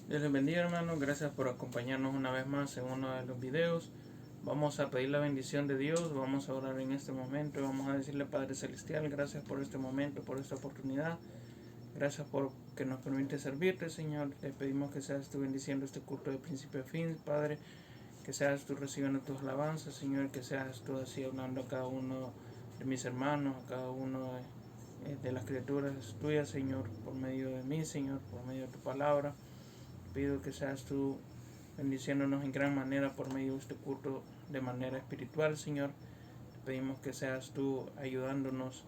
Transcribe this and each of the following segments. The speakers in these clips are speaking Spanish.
Dios les bendiga, hermanos. Gracias por acompañarnos una vez más en uno de los videos. Vamos a pedir la bendición de Dios. Vamos a orar en este momento. Vamos a decirle, Padre Celestial, gracias por este momento, por esta oportunidad. Gracias por que nos permite servirte, Señor. Te pedimos que seas tú bendiciendo este culto de principio a fin, Padre. Que seas tú recibiendo tus alabanzas, Señor. Que seas tú así hablando a cada uno de mis hermanos, a cada uno de las criaturas tuyas, Señor, por medio de mí, Señor, por medio de tu palabra. Pido que seas tú bendiciéndonos en gran manera por medio de este culto de manera espiritual, Señor. Te pedimos que seas tú ayudándonos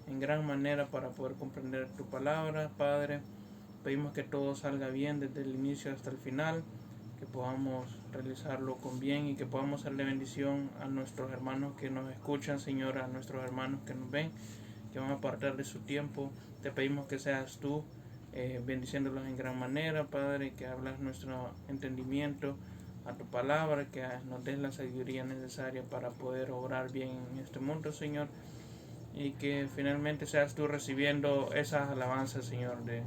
en gran manera para poder comprender tu palabra, Padre. Pedimos que todo salga bien desde el inicio hasta el final, que podamos realizarlo con bien y que podamos darle bendición a nuestros hermanos que nos escuchan, Señor, a nuestros hermanos que nos ven, que van a apartar de su tiempo. Te pedimos que seas tú bendiciéndolos en gran manera, Padre, que hablas nuestro entendimiento a tu palabra, que nos des la sabiduría necesaria para poder obrar bien en este mundo, Señor, y que finalmente seas tú recibiendo esas alabanzas, Señor, de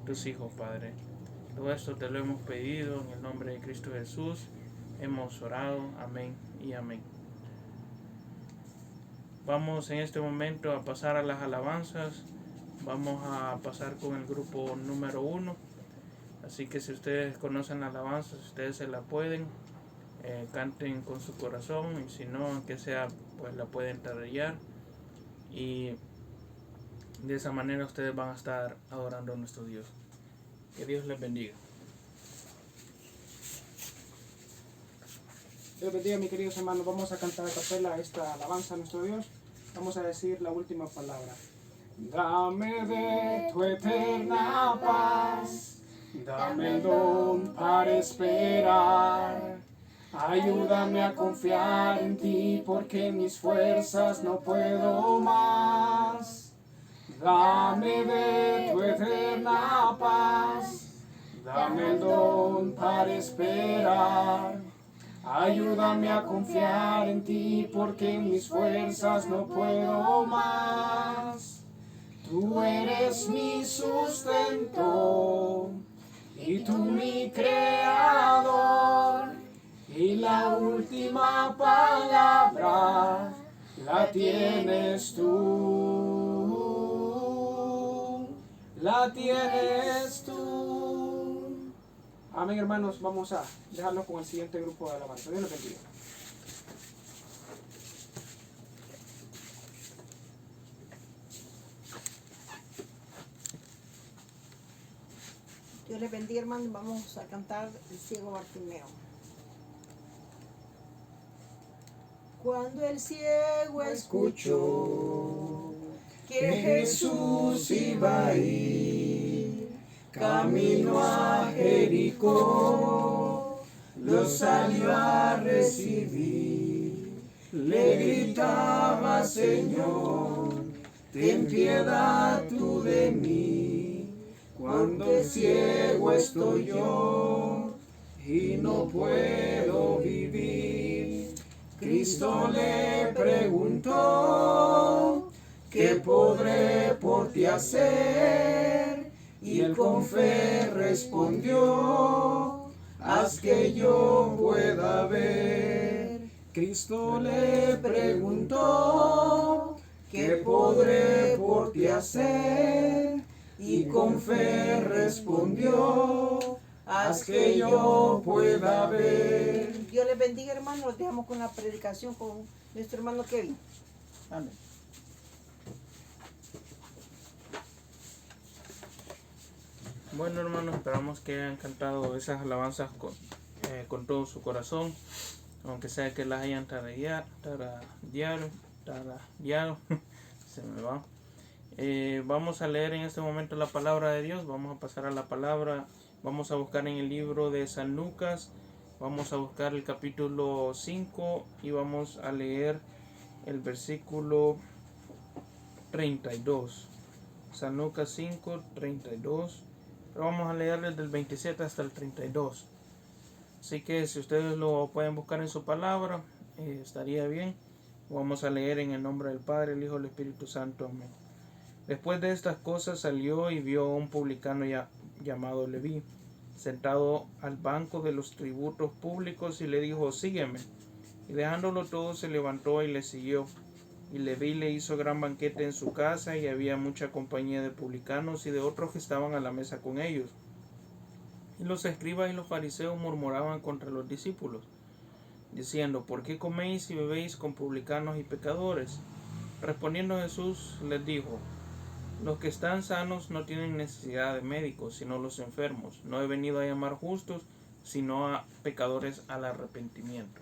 tus hijos, Padre. Todo esto te lo hemos pedido en el nombre de Cristo Jesús. Hemos orado. Amén y amén. Vamos en este momento a pasar a las alabanzas. Vamos a pasar con el grupo número 1. Así que si ustedes conocen la alabanza, si ustedes se la pueden, canten con su corazón, y si no, aunque sea, pues la pueden tararear, y de esa manera ustedes van a estar adorando a nuestro Dios. Que Dios les bendiga. Dios bendiga, mis queridos hermanos. Vamos a cantar a capela esta alabanza a nuestro Dios. Vamos a decir la última palabra. Dame de tu eterna paz, dame el don para esperar. Ayúdame a confiar en ti porque en mis fuerzas no puedo más. Dame de tu eterna paz, dame el don para esperar. Ayúdame a confiar en ti porque en mis fuerzas no puedo más. Tú eres mi sustento y tú mi creador, y la última palabra la tienes tú, la tienes tú. Amén, hermanos. Vamos a dejarlo con el siguiente grupo de alabanza. Dios los bendiga. Dios les bendiga, hermanos. Vamos a cantar El ciego Bartimeo. Cuando el ciego escuchó que Jesús iba a ir camino a Jericó, lo salió a recibir. Le gritaba: Señor, ten piedad tú de mí. Cuando ciego estoy yo y no puedo vivir. Cristo le preguntó: ¿qué podré por ti hacer? Y él con fe respondió: haz que yo pueda ver. Cristo le preguntó: ¿qué podré por ti hacer? Y con fe respondió: haz que yo pueda ver. Dios les bendiga, hermanos. Los dejamos con la predicación con nuestro hermano Kevin. Amén. Bueno, hermanos, esperamos que hayan cantado esas alabanzas con todo su corazón, aunque sea que las hayan tarareado, se me va. Vamos a leer en este momento la palabra de Dios. Vamos a pasar a la palabra. Vamos a buscar en el libro de San Lucas. Vamos a buscar el capítulo 5 y vamos a leer el versículo 32. San Lucas 5, 32. Pero vamos a leer desde el 27 hasta el 32. Así que si ustedes lo pueden buscar en su palabra, estaría bien. Vamos a leer en el nombre del Padre, el Hijo y el Espíritu Santo. Amén. Después de estas cosas salió y vio a un publicano llamado Leví, sentado al banco de los tributos públicos, y le dijo: sígueme. Y dejándolo todo, se levantó y le siguió. Y Leví le hizo gran banquete en su casa, y había mucha compañía de publicanos y de otros que estaban a la mesa con ellos. Y los escribas y los fariseos murmuraban contra los discípulos, diciendo: ¿por qué coméis y bebéis con publicanos y pecadores? Respondiendo Jesús les dijo: los que están sanos no tienen necesidad de médicos, sino los enfermos. No he venido a llamar justos, sino a pecadores al arrepentimiento.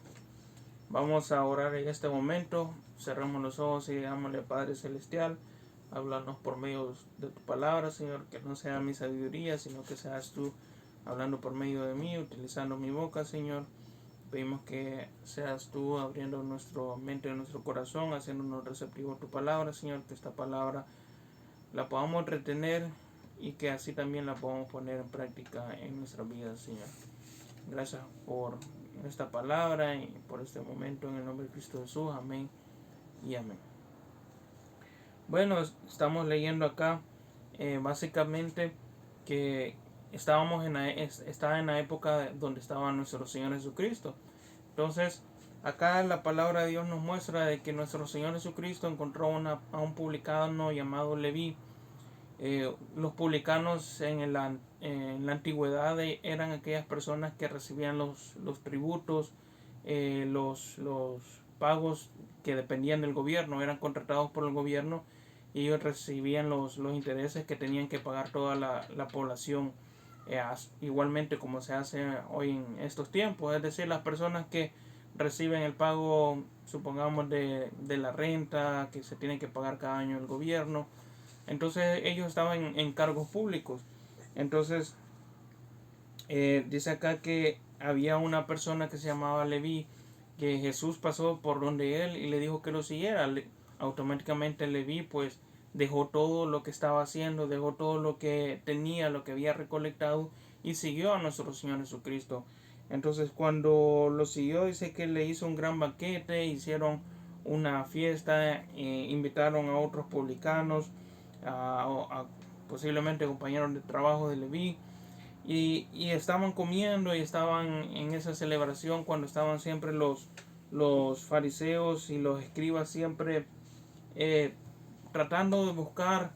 Vamos a orar en este momento. Cerramos los ojos y digámosle: Padre Celestial, háblanos por medio de tu palabra, Señor, que no sea mi sabiduría, sino que seas tú hablando por medio de mí, utilizando mi boca, Señor. Pedimos que seas tú abriendo nuestra mente y nuestro corazón, haciéndonos receptivos a tu palabra, Señor, que esta palabra la podamos retener y que así también la podamos poner en práctica en nuestra vida, Señor. Gracias por esta palabra y por este momento, en el nombre de Cristo Jesús. Amén y amén. Bueno, estamos leyendo acá básicamente que estaba en la época donde estaba nuestro Señor Jesucristo. Entonces, acá la palabra de Dios nos muestra de que nuestro Señor Jesucristo encontró a un publicano llamado Leví. Los publicanos en la antigüedad eran aquellas personas que recibían los tributos, los pagos que dependían del gobierno, eran contratados por el gobierno, y ellos recibían los intereses que tenían que pagar toda la población, igualmente como se hace hoy en estos tiempos. Es decir, las personas que reciben el pago, supongamos, de la renta que se tiene que pagar cada año el gobierno. Entonces ellos estaban en cargos públicos. Entonces dice acá que había una persona que se llamaba Leví, que Jesús pasó por donde él y le dijo que lo siguiera. Automáticamente Leví pues dejó todo lo que estaba haciendo, dejó todo lo que tenía, lo que había recolectado, y siguió a nuestro Señor Jesucristo. Entonces cuando lo siguió, dice que le hizo un gran banquete, hicieron una fiesta, invitaron a otros publicanos, posiblemente compañeros de trabajo de Leví, y estaban comiendo y estaban en esa celebración, cuando estaban siempre los fariseos y los escribas siempre tratando de buscar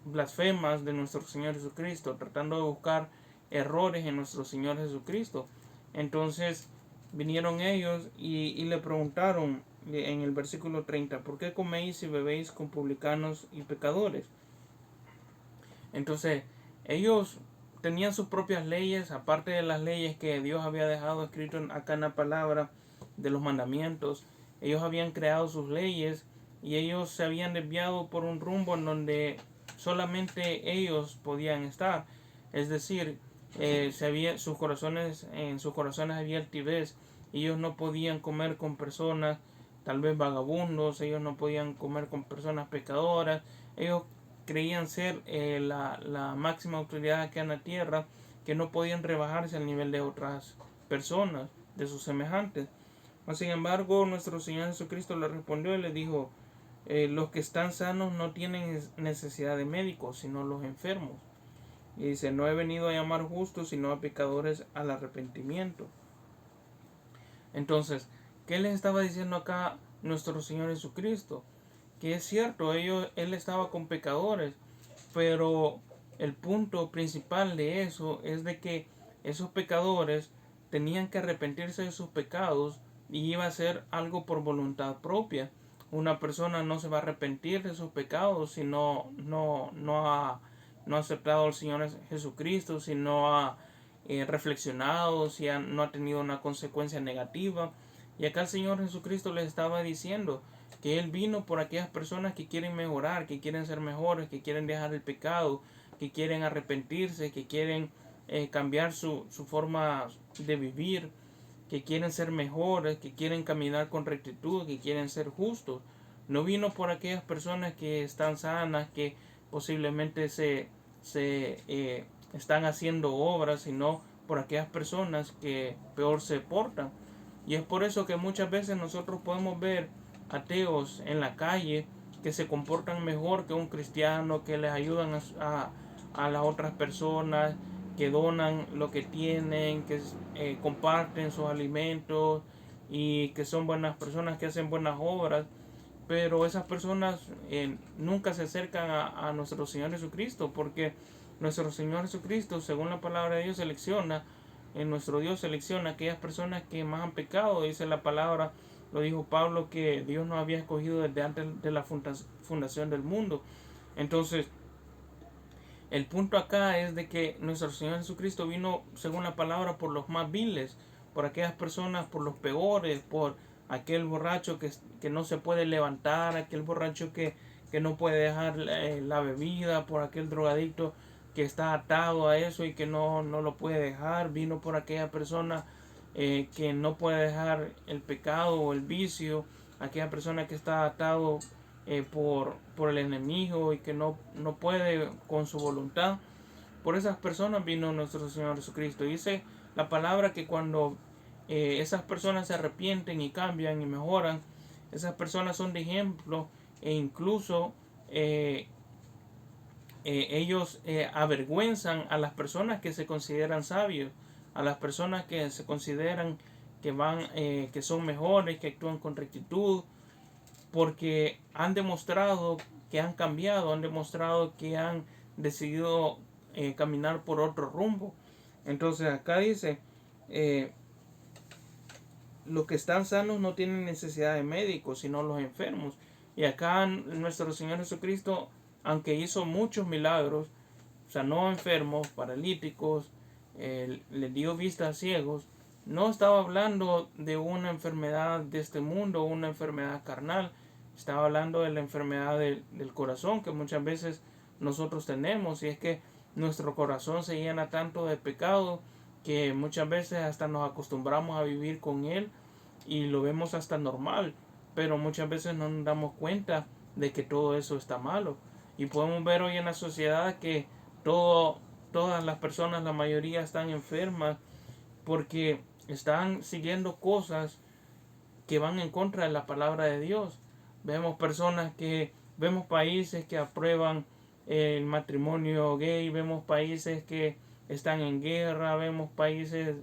blasfemas de nuestro Señor Jesucristo, tratando de buscar errores en nuestro Señor Jesucristo. Entonces vinieron ellos y le preguntaron en el versículo 30: ¿por qué coméis y bebéis con publicanos y pecadores? Entonces ellos tenían sus propias leyes, aparte de las leyes que Dios había dejado escrito acá en la palabra de los mandamientos. Ellos habían creado sus leyes, y ellos se habían desviado por un rumbo en donde solamente ellos podían estar. Es decir, en sus corazones había altivez. Ellos no podían comer con personas tal vez vagabundos, ellos no podían comer con personas pecadoras. Ellos creían ser la máxima autoridad aquí en la tierra, que no podían rebajarse al nivel de otras personas, de sus semejantes. Sin embargo, nuestro Señor Jesucristo le respondió y le dijo: los que están sanos no tienen necesidad de médicos, sino los enfermos. Y dice: no he venido a llamar justos, sino a pecadores al arrepentimiento. Entonces, ¿qué les estaba diciendo acá nuestro Señor Jesucristo? Que es cierto, Él estaba con pecadores, pero el punto principal de eso es de que esos pecadores tenían que arrepentirse de sus pecados, y iba a ser algo por voluntad propia. Una persona no se va a arrepentir de sus pecados si no ha aceptado al Señor Jesucristo, si no ha reflexionado, si no ha tenido una consecuencia negativa. Y acá el Señor Jesucristo les estaba diciendo que Él vino por aquellas personas que quieren mejorar, que quieren ser mejores, que quieren dejar el pecado, que quieren arrepentirse, que quieren cambiar su forma de vivir, que quieren ser mejores, que quieren caminar con rectitud, que quieren ser justos. No vino por aquellas personas que están sanas, que posiblemente se están haciendo obras, sino por aquellas personas que peor se portan. Y es por eso que muchas veces nosotros podemos ver ateos en la calle que se comportan mejor que un cristiano, que les ayudan a las otras personas, que donan lo que tienen, que comparten sus alimentos y que son buenas personas, que hacen buenas obras, pero esas personas nunca se acercan a nuestro Señor Jesucristo, porque nuestro Señor Jesucristo, según la palabra de Dios, nuestro Dios selecciona a aquellas personas que más han pecado. Dice la palabra, lo dijo Pablo, que Dios nos había escogido desde antes de la fundación del mundo. Entonces, el punto acá es de que nuestro Señor Jesucristo vino, según la palabra, por los más viles, por aquellas personas, por los peores, por aquel borracho que no se puede levantar, aquel borracho que no puede dejar la bebida, por aquel drogadicto que está atado a eso y que no lo puede dejar. Vino por aquella persona que no puede dejar el pecado o el vicio, aquella persona que está atado por el enemigo y que no puede con su voluntad. Por esas personas vino nuestro Señor Jesucristo. Dice la palabra que cuando esas personas se arrepienten y cambian y mejoran, esas personas son de ejemplo, e incluso ellos avergüenzan a las personas que se consideran sabios, a las personas que se consideran que son mejores, que actúan con rectitud, porque han demostrado que han cambiado, han demostrado que han decidido caminar por otro rumbo. Entonces acá dice, los que están sanos no tienen necesidad de médicos, sino los enfermos. Y acá nuestro Señor Jesucristo, aunque hizo muchos milagros, sanó enfermos, paralíticos, les dio vista a ciegos, no estaba hablando de una enfermedad de este mundo, una enfermedad carnal. Estaba hablando de la enfermedad del corazón que muchas veces nosotros tenemos, y es que nuestro corazón se llena tanto de pecado que muchas veces hasta nos acostumbramos a vivir con él y lo vemos hasta normal, pero muchas veces no nos damos cuenta de que todo eso está malo. Y podemos ver hoy en la sociedad que todas las personas, la mayoría, están enfermas porque están siguiendo cosas que van en contra de la palabra de Dios. Vemos países que aprueban el matrimonio gay, vemos países que están en guerra, vemos países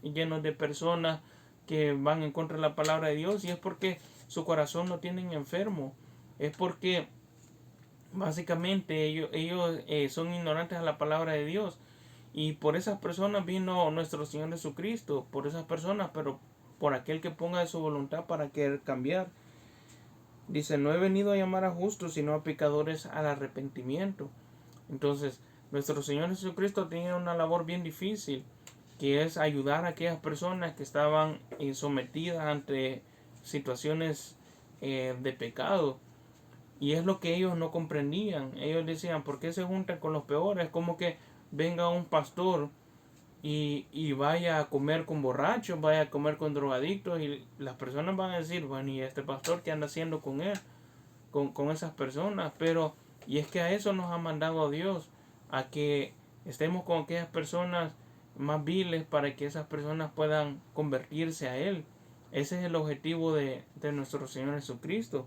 llenos de personas que van en contra de la palabra de Dios, y es porque su corazón lo tienen enfermo, es porque básicamente ellos son ignorantes a la palabra de Dios. Y por esas personas vino nuestro Señor Jesucristo, por esas personas, pero por aquel que ponga de su voluntad para querer cambiar. Dice, no he venido a llamar a justos, sino a pecadores al arrepentimiento. Entonces, nuestro Señor Jesucristo tenía una labor bien difícil, que es ayudar a aquellas personas que estaban sometidas ante situaciones de pecado. Y es lo que ellos no comprendían. Ellos decían, ¿por qué se juntan con los peores? Es como que venga un pastor y vaya a comer con borrachos, vaya a comer con drogadictos, y las personas van a decir, bueno, ¿y este pastor qué anda haciendo con él? Con esas personas. Pero, y es que a eso nos ha mandado Dios, a que estemos con aquellas personas más viles para que esas personas puedan convertirse a Él. Ese es el objetivo de nuestro Señor Jesucristo.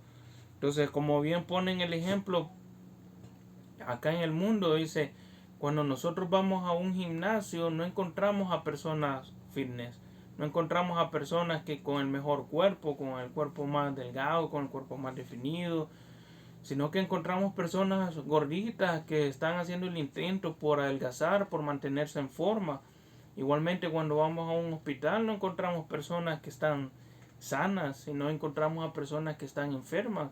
Entonces, como bien ponen el ejemplo acá en el mundo, dice, cuando nosotros vamos a un gimnasio no encontramos a personas fitness, no encontramos a personas que con el mejor cuerpo, con el cuerpo más delgado, con el cuerpo más definido, sino que encontramos personas gorditas que están haciendo el intento por adelgazar, por mantenerse en forma. Igualmente, cuando vamos a un hospital no encontramos personas que están sanas, sino encontramos a personas que están enfermas.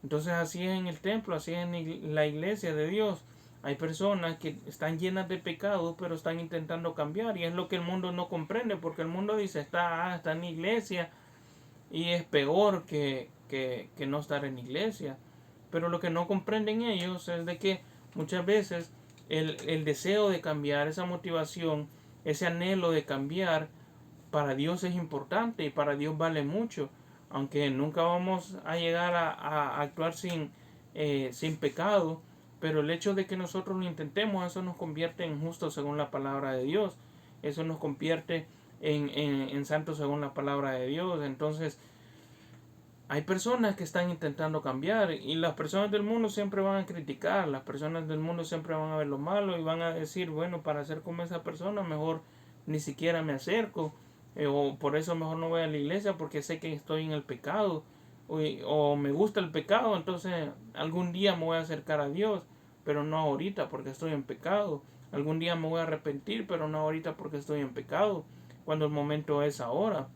Entonces así es en el templo, así es en la iglesia de Dios. Hay personas que están llenas de pecado, pero están intentando cambiar, y es lo que el mundo no comprende, porque el mundo dice, está en la iglesia y es peor que no estar en la iglesia. Pero lo que no comprenden ellos es de que muchas veces el deseo de cambiar, esa motivación, ese anhelo de cambiar, para Dios es importante y para Dios vale mucho. Aunque nunca vamos a llegar a actuar sin pecado, pero el hecho de que nosotros lo intentemos, eso nos convierte en justos según la palabra de Dios. Eso nos convierte en santos según la palabra de Dios. Entonces, hay personas que están intentando cambiar y las personas del mundo siempre van a criticar, las personas del mundo siempre van a ver lo malo y van a decir, bueno, para ser como esa persona mejor ni siquiera me acerco, o por eso mejor no voy a la iglesia porque sé que estoy en el pecado, o me gusta el pecado, entonces algún día me voy a acercar a Dios, pero no ahorita porque estoy en pecado. Algún día me voy a arrepentir, pero no ahorita porque estoy en pecado, cuando el momento es ahora.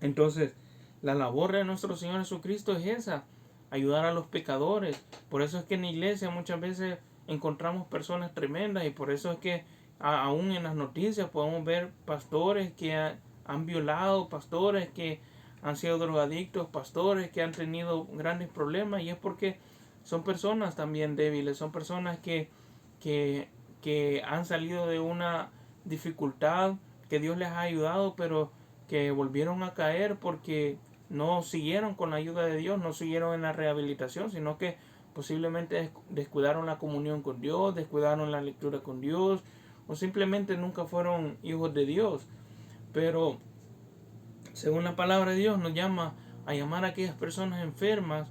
Entonces, la labor de nuestro Señor Jesucristo es esa, ayudar a los pecadores. Por eso es que en la iglesia muchas veces encontramos personas tremendas y por eso es que aún en las noticias podemos ver pastores que han violado, pastores que han sido drogadictos, pastores que han tenido grandes problemas y es porque son personas también débiles, son personas que, que han salido de una dificultad, que Dios les ha ayudado, pero que volvieron a caer porque no siguieron con la ayuda de Dios, no siguieron en la rehabilitación, sino que posiblemente descuidaron la comunión con Dios, descuidaron la lectura con Dios, o simplemente nunca fueron hijos de Dios. Pero según la palabra de Dios nos llama a llamar a aquellas personas enfermas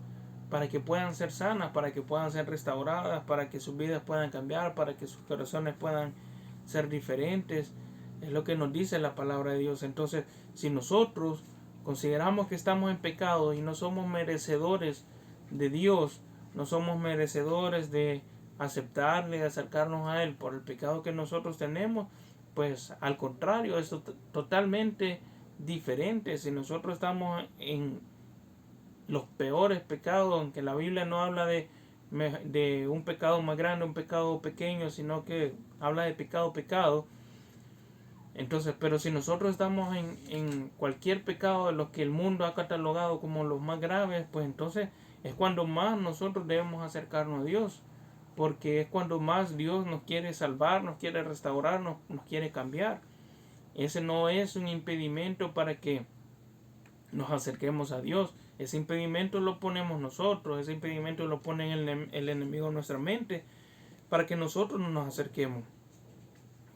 para que puedan ser sanas, para que puedan ser restauradas, para que sus vidas puedan cambiar, para que sus corazones puedan ser diferentes. Es lo que nos dice la palabra de Dios. Entonces, si nosotros consideramos que estamos en pecado y no somos merecedores de Dios, no somos merecedores de aceptarle, de acercarnos a Él por el pecado que nosotros tenemos, pues al contrario, es totalmente diferente. Si nosotros estamos en los peores pecados, aunque la Biblia no habla de un pecado más grande, un pecado pequeño, sino que habla de pecado. Entonces, pero si nosotros estamos en cualquier pecado de los que el mundo ha catalogado como los más graves, pues entonces es cuando más nosotros debemos acercarnos a Dios, porque es cuando más Dios nos quiere salvar, nos quiere restaurar, nos quiere cambiar. Ese no es un impedimento para que nos acerquemos a Dios. Ese impedimento lo ponemos nosotros, ese impedimento lo pone el enemigo en nuestra mente para que nosotros no nos acerquemos.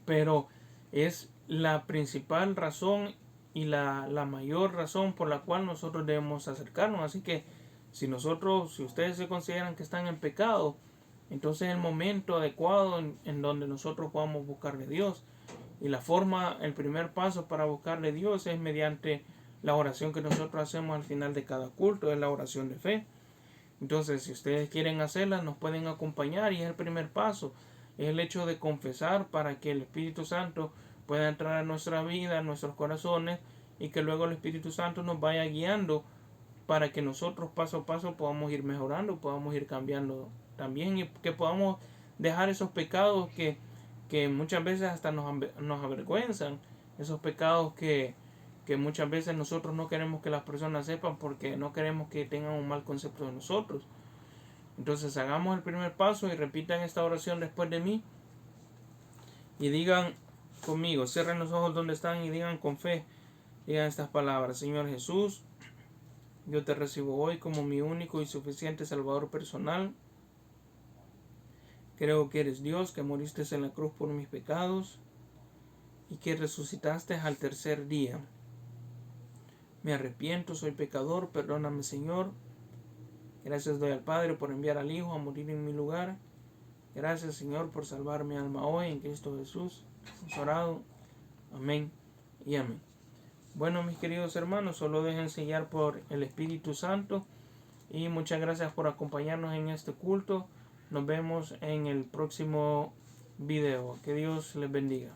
Pero es la principal razón y la mayor razón por la cual nosotros debemos acercarnos. Así que si ustedes se consideran que están en pecado, entonces es el momento adecuado en donde nosotros podamos buscarle a Dios. Y el primer paso para buscarle a Dios es mediante la oración que nosotros hacemos al final de cada culto, es la oración de fe. Entonces, si ustedes quieren hacerla, nos pueden acompañar y es el primer paso. Es el hecho de confesar para que el Espíritu Santo pueda entrar a nuestra vida, a nuestros corazones y que luego el Espíritu Santo nos vaya guiando para que nosotros paso a paso podamos ir mejorando, podamos ir cambiando también y que podamos dejar esos pecados que muchas veces hasta nos avergüenzan, esos pecados que muchas veces nosotros no queremos que las personas sepan porque no queremos que tengan un mal concepto de nosotros. Entonces hagamos el primer paso y repitan esta oración después de mí y digan conmigo, cierren los ojos donde están y digan con fe, digan estas palabras: Señor Jesús, yo te recibo hoy como mi único y suficiente Salvador personal. Creo que eres Dios, que moriste en la cruz por mis pecados y que resucitaste al tercer día. Me arrepiento, soy pecador, perdóname, Señor. Gracias doy al Padre por enviar al Hijo a morir en mi lugar. Gracias, Señor, por salvar mi alma hoy en Cristo Jesús. Hemos orado. Amén y amén. Bueno, mis queridos hermanos, solo dejen sellar por el Espíritu Santo y muchas gracias por acompañarnos en este culto. Nos vemos en el próximo video. Que Dios les bendiga.